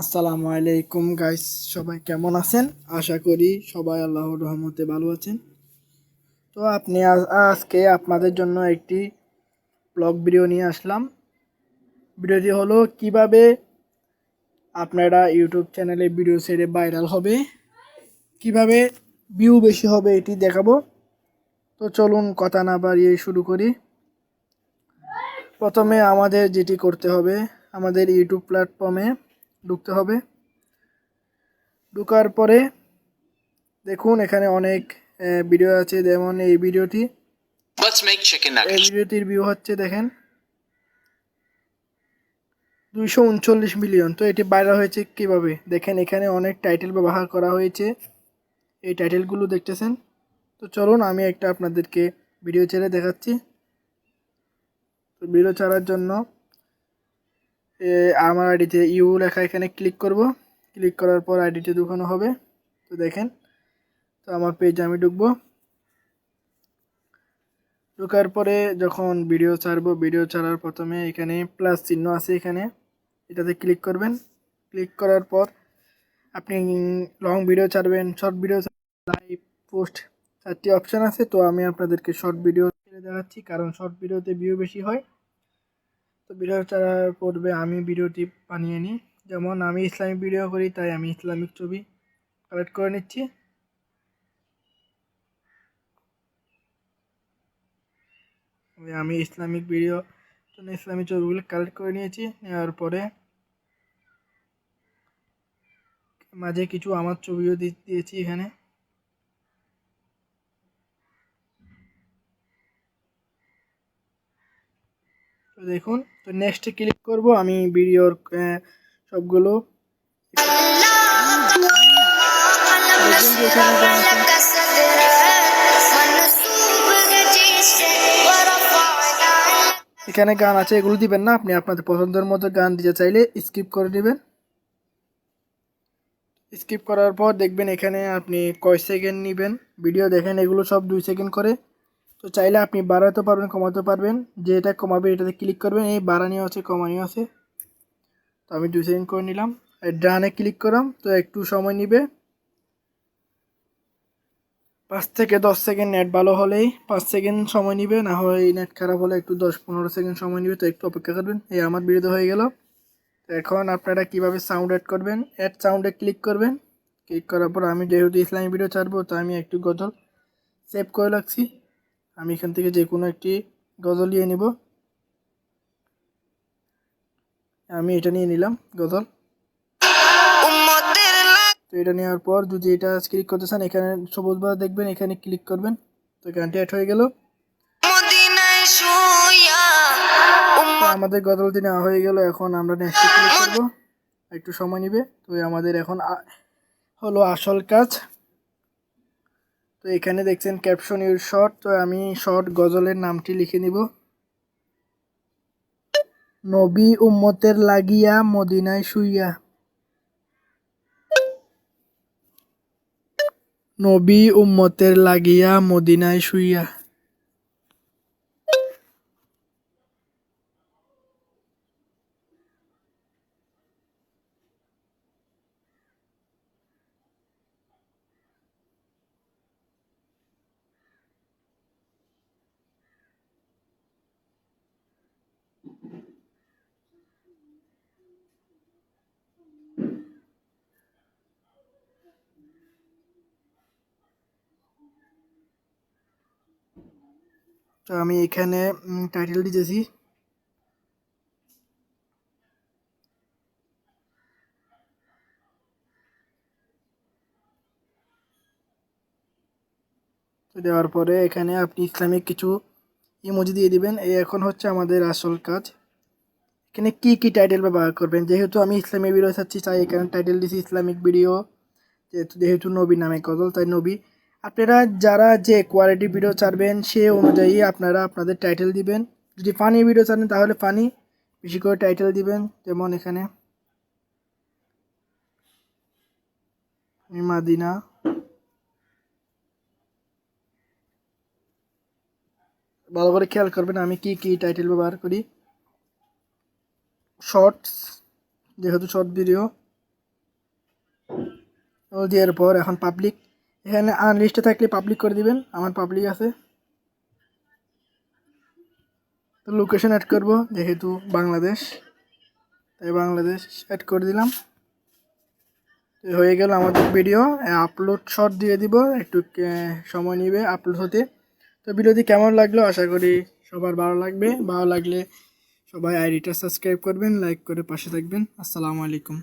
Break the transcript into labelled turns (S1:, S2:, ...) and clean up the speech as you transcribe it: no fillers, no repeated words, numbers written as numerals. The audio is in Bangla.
S1: আসসালামু আলাইকুম গাইস, সবাই কেমন আছেন? আশা করি সবাই আল্লাহর রহমতে ভালো আছেন। তো আজকে আপনাদের জন্য একটি ব্লগ ভিডিও নিয়ে আসলাম। ভিডিওটি হলো কিভাবে আপনারা ইউটিউব চ্যানেলে ভিডিও ছেড়ে ভাইরাল হবে, কিভাবে ভিউ বেশি হবে এটি দেখাবো। তো চলুন কথা না বাড়িয়ে শুরু করি। প্রথমে আমাদের যেটি করতে হবে, আমাদের ইউটিউব প্ল্যাটফর্মে ঢুকতে হবে। ঢোকার পরে দেখুন এখানে অনেক ভিডিও আছে, যেমন এই ভিডিওটি। এই ভিডিওটির ভিউ হচ্ছে দেখেন 239 মিলিয়ন। তো এটি ভাইরাল হয়েছে কিভাবে দেখেন, এখানে অনেক টাইটেল ব্যবহার করা হয়েছে, এই টাইটেলগুলো দেখতেছেন। তো চলুন আমি একটা আপনাদেরকে ভিডিও ছেড়ে দেখাচ্ছি। তো ভিডিও ছাড়ার জন্য আমার আইডিতে ইউ লেখা এখানে ক্লিক করব। ক্লিক করার পর আইডিতে ঢুকানো হবে। তো দেখেন, তো আমার পেজে আমি ঢুকবো। ঢোকার পরে যখন ভিডিও ছাড়বো, ভিডিও ছাড়ার প্রথমে এখানে প্লাস চিহ্ন আছে, এখানে এটাতে ক্লিক করবেন। ক্লিক করার পর আপনি লং ভিডিও ছাড়বেন, শর্ট ভিডিও, লাইভ, পোস্ট, 4টি অপশান আছে। তো আমি আপনাদেরকে শর্ট ভিডিও ছেড়ে দেখাচ্ছি, কারণ শর্ট ভিডিওতে ভিউ বেশি হয়। তো ভিডিও ছাড়ার পূর্বে আমি ভিডিওটি বানিয়ে নিই। যেমন আমি ইসলামিক ভিডিও করি, তাই আমি ইসলামিক ছবি কালেক্ট করে নিচ্ছি। আমি ইসলামিক ভিডিও জন্য ইসলামিক ছবিগুলো কালেক্ট করে নিয়েছি। নেওয়ার পরে মাঝে কিছু আমার ছবিও দিয়েছি এখানে। তো দেখুন, তো নেক্সটে ক্লিক করব। আমি ভিডিওর সবগুলো এখানে গান আছে, এগুলো দিবেন না। আপনি আপনাদের পছন্দের মতো গান দিতে চাইলে স্কিপ করে দিবেন। স্কিপ করার পর দেখবেন এখানে আপনি কয় সেকেন্ড নেবেন ভিডিও, দেখেন এগুলো সব 2 সেকেন্ড করে। তো চাইলে আপনি বাড়াতে পারবেন, কমাতে পারবেন। যেটা কমাবে এটাতে ক্লিক করবেন। এই বাড়ানিও আছে, কমানিও আছে। তো আমি 2 সেকেন্ড করে নিলাম। ডানে ক্লিক করলাম। তো একটু সময় নিবে, 5 থেকে 10 সেকেন্ড। নেট ভালো হলেই 5 সেকেন্ড সময় নিবে, না হয় নেট খারাপ হলে একটু 10-15 সেকেন্ড সময় নিবে। তো একটু অপেক্ষা করবেন। এই আমার ভিডিও হয়ে গেল। তো এখন আপনারা কিভাবে সাউন্ড অ্যাড করবেন, অ্যাড সাউন্ডে ক্লিক করবেন। ক্লিক করার পর আমি যেহেতু ইসলামিক ভিডিও ছাড়বো, তো আমি একটু গজল সেভ করে রাখছি। আমি এখান থেকে যে কোনো একটি গজল নিয়ে নিব। আমি এটা নিয়ে নিলাম গজল। তো এটা নেওয়ার পর যদি এটা ক্লিক করতে চান, এখানে সবুজ বাস দেখবেন, এখানে ক্লিক করবেন। তো গানটি অ্যাড হয়ে গেল। আমাদের গজলটি নেওয়া হয়ে গেল। এখন আমরা নেক্সট ক্লিক করব, একটু সময় নেবে। তো আমাদের এখন হলো আসল কাজ। তো এখানে দেখছেন ক্যাপশন ইউর শর্ট। তো আমি শর্ট গজলের নামটি লিখে নিব, নবী উম্মতের লাগিয়া মদিনায় শুইয়া। নবী উম্মতের লাগিয়া মদিনায় শুইয়া। তো আমি এখানে টাইটেল দিতেছি। তো দেওয়ার পরে এখানে আপনি ইসলামিক কিছু ইমোজি দিয়ে দিবেন। এই এখন হচ্ছে আমাদের আসল কাজ। এখানে কি কি টাইটেল ব্যবহার করবেন, যেহেতু আমি ইসলামিক ভিডিও চাচ্ছি, তাই এখানে টাইটেল দিছি ইসলামিক ভিডিও। যেহেতু নবী নামে গজল, তাই নবী। আপনারা যারা যে কোয়ালিটি ভিডিও ছাড়বেন সে অনুযায়ী আপনারা আপনাদের টাইটেল দিবেন। যদি ফানি ভিডিও ছাড়েন তাহলে ফানি বেশি করে টাইটেল দিবেন। যেমন এখানে মাদিনা, ভালো করে খেয়াল করবেন আমি কি কি টাইটেল ব্যবহার করি। শর্টস, যেহেতু শর্ট ভিডিও। ও দেওয়ার পর এখন পাবলিক, এখানে আনলিস্টে থাকলে পাবলিক করে দিবেন। আমার পাবলিক আছে। তো লোকেশন অ্যাড করব, যেহেতু বাংলাদেশ, তাই বাংলাদেশ অ্যাড করে দিলাম। তো হয়ে গেল আমাদের ভিডিও। আপলোড শট দিয়ে দিব, একটু সময় নেবে আপলোড হতে। তো ভিডিওটি কেমন লাগলো, আশা করি সবার ভালো লাগবে। ভালো লাগলে সবাই আইডিটা সাবস্ক্রাইব করবেন, লাইক করে পাশে থাকবেন। আসসালামু আলাইকুম।